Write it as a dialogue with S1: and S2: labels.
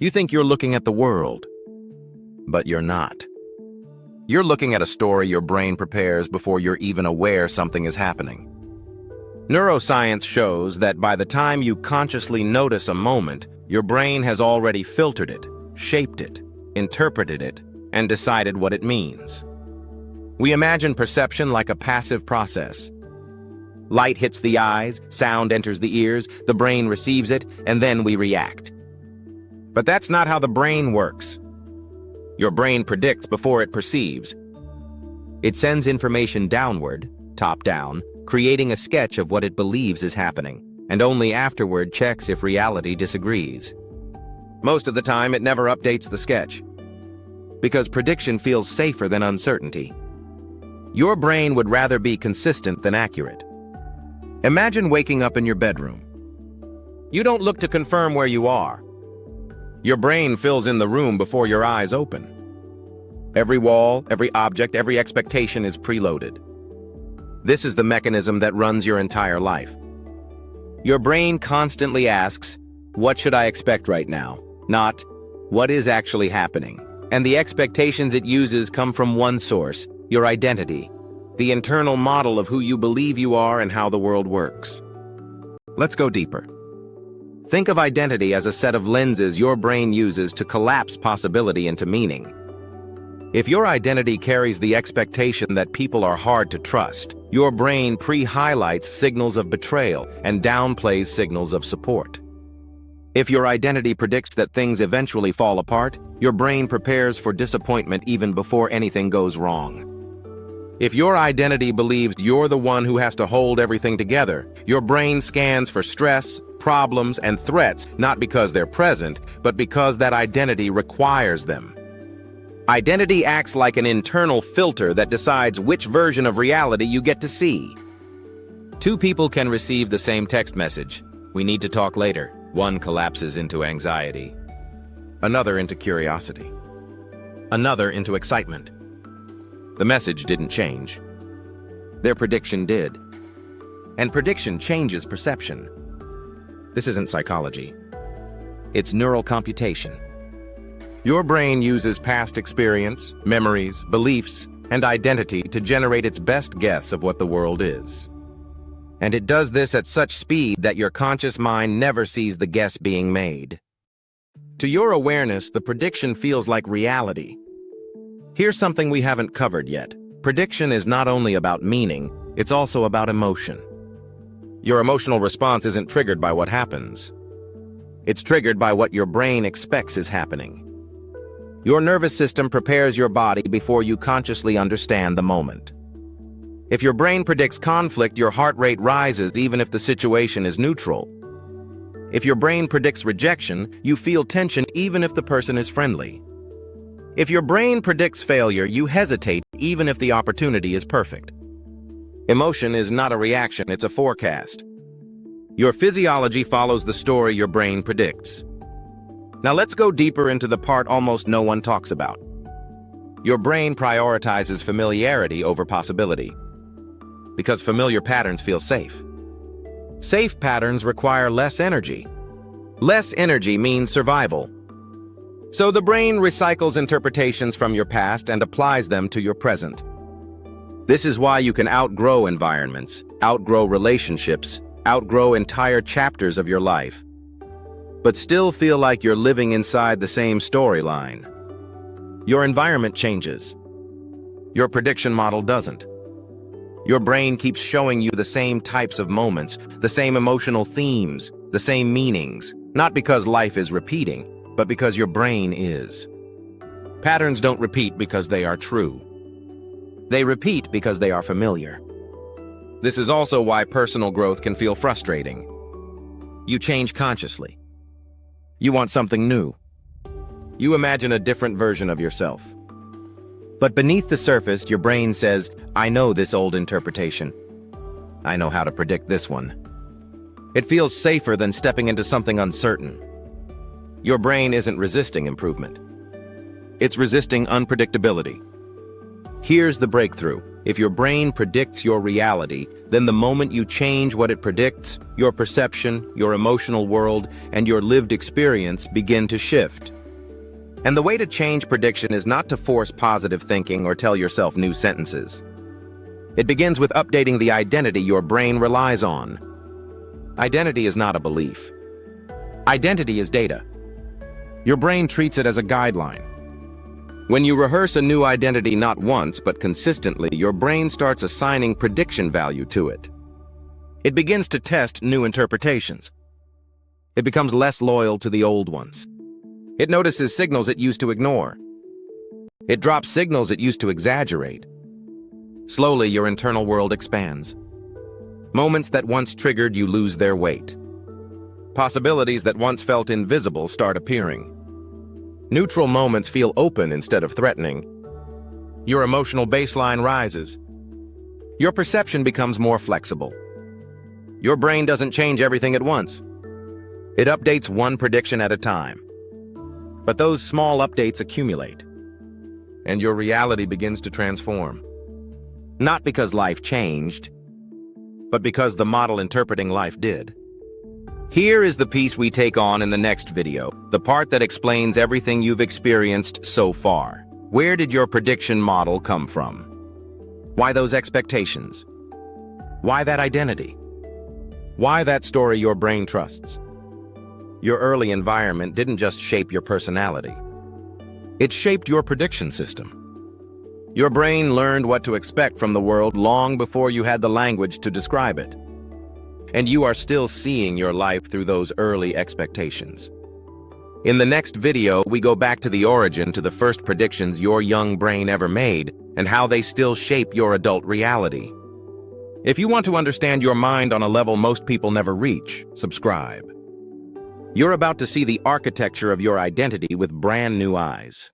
S1: You think you're looking at the world, but you're not. You're looking at a story your brain prepares before you're even aware something is happening. Neuroscience shows that by the time you consciously notice a moment, your brain has already filtered it, shaped it, interpreted it, and decided what it means. We imagine perception like a passive process. Light hits the eyes, sound enters the ears, the brain receives it, and then we react. But that's not how the brain works. Your brain predicts before it perceives. It sends information downward, top-down, creating a sketch of what it believes is happening, and only afterward checks if reality disagrees. Most of the time, it never updates the sketch, because prediction feels safer than uncertainty. Your brain would rather be consistent than accurate. Imagine waking up in your bedroom. You don't look to confirm where you are. Your brain fills in the room before your eyes open. Every wall, every object, every expectation is preloaded. This is the mechanism that runs your entire life. Your brain constantly asks, "What should I expect right now?" Not, "What is actually happening?" And the expectations it uses come from one source, your identity, the internal model of who you believe you are and how the world works. Let's go deeper. Think of identity as a set of lenses your brain uses to collapse possibility into meaning. If your identity carries the expectation that people are hard to trust, your brain pre-highlights signals of betrayal and downplays signals of support. If your identity predicts that things eventually fall apart, your brain prepares for disappointment even before anything goes wrong. If your identity believes you're the one who has to hold everything together, your brain scans for stress, problems, and threats not because they're present, but because that identity requires them. Identity acts like an internal filter that decides which version of reality you get to see. Two people can receive the same text message. "We need to talk later." One collapses into anxiety. Another into curiosity. Another into excitement. The message didn't change. Their prediction did. And prediction changes perception. This isn't psychology. It's neural computation. Your brain uses past experience, memories, beliefs, and identity to generate its best guess of what the world is. And it does this at such speed that your conscious mind never sees the guess being made. To your awareness, the prediction feels like reality. Here's something we haven't covered yet. Prediction is not only about meaning, it's also about emotion. Your emotional response isn't triggered by what happens. It's triggered by what your brain expects is happening. Your nervous system prepares your body before you consciously understand the moment. If your brain predicts conflict, your heart rate rises even if the situation is neutral. If your brain predicts rejection, you feel tension even if the person is friendly. If your brain predicts failure, you hesitate even if the opportunity is perfect. Emotion is not a reaction, it's a forecast. Your physiology follows the story your brain predicts. Now let's go deeper into the part almost no one talks about. Your brain prioritizes familiarity over possibility, because familiar patterns feel safe. Safe patterns require less energy. Less energy means survival. So the brain recycles interpretations from your past and applies them to your present. This is why you can outgrow environments, outgrow relationships, outgrow entire chapters of your life, but still feel like you're living inside the same storyline. Your environment changes. Your prediction model doesn't. Your brain keeps showing you the same types of moments, the same emotional themes, the same meanings, not because life is repeating, but because your brain is. Patterns don't repeat because they are true. They repeat because they are familiar. This is also why personal growth can feel frustrating. You change consciously. You want something new. You imagine a different version of yourself. But beneath the surface, your brain says, "I know this old interpretation. I know how to predict this one." It feels safer than stepping into something uncertain. Your brain isn't resisting improvement. It's resisting unpredictability. Here's the breakthrough. If your brain predicts your reality, then the moment you change what it predicts, your perception, your emotional world, and your lived experience begin to shift. And the way to change prediction is not to force positive thinking or tell yourself new sentences. It begins with updating the identity your brain relies on. Identity is not a belief. Identity is data. Your brain treats it as a guideline. When you rehearse a new identity not once but consistently, your brain starts assigning prediction value to it. It begins to test new interpretations. It becomes less loyal to the old ones. It notices signals it used to ignore. It drops signals it used to exaggerate. Slowly, your internal world expands. Moments that once triggered you lose their weight. Possibilities that once felt invisible start appearing. Neutral moments feel open instead of threatening. Your emotional baseline rises. Your perception becomes more flexible. Your brain doesn't change everything at once. It updates one prediction at a time. But those small updates accumulate, and your reality begins to transform. Not because life changed, but because the model interpreting life did. Here is the piece we take on in the next video, the part that explains everything you've experienced so far. Where did your prediction model come from? Why those expectations? Why that identity? Why that story your brain trusts? Your early environment didn't just shape your personality. It shaped your prediction system. Your brain learned what to expect from the world long before you had the language to describe it. And you are still seeing your life through those early expectations. In the next video, we go back to the origin, to the first predictions your young brain ever made, and how they still shape your adult reality. If you want to understand your mind on a level most people never reach, subscribe. You're about to see the architecture of your identity with brand new eyes.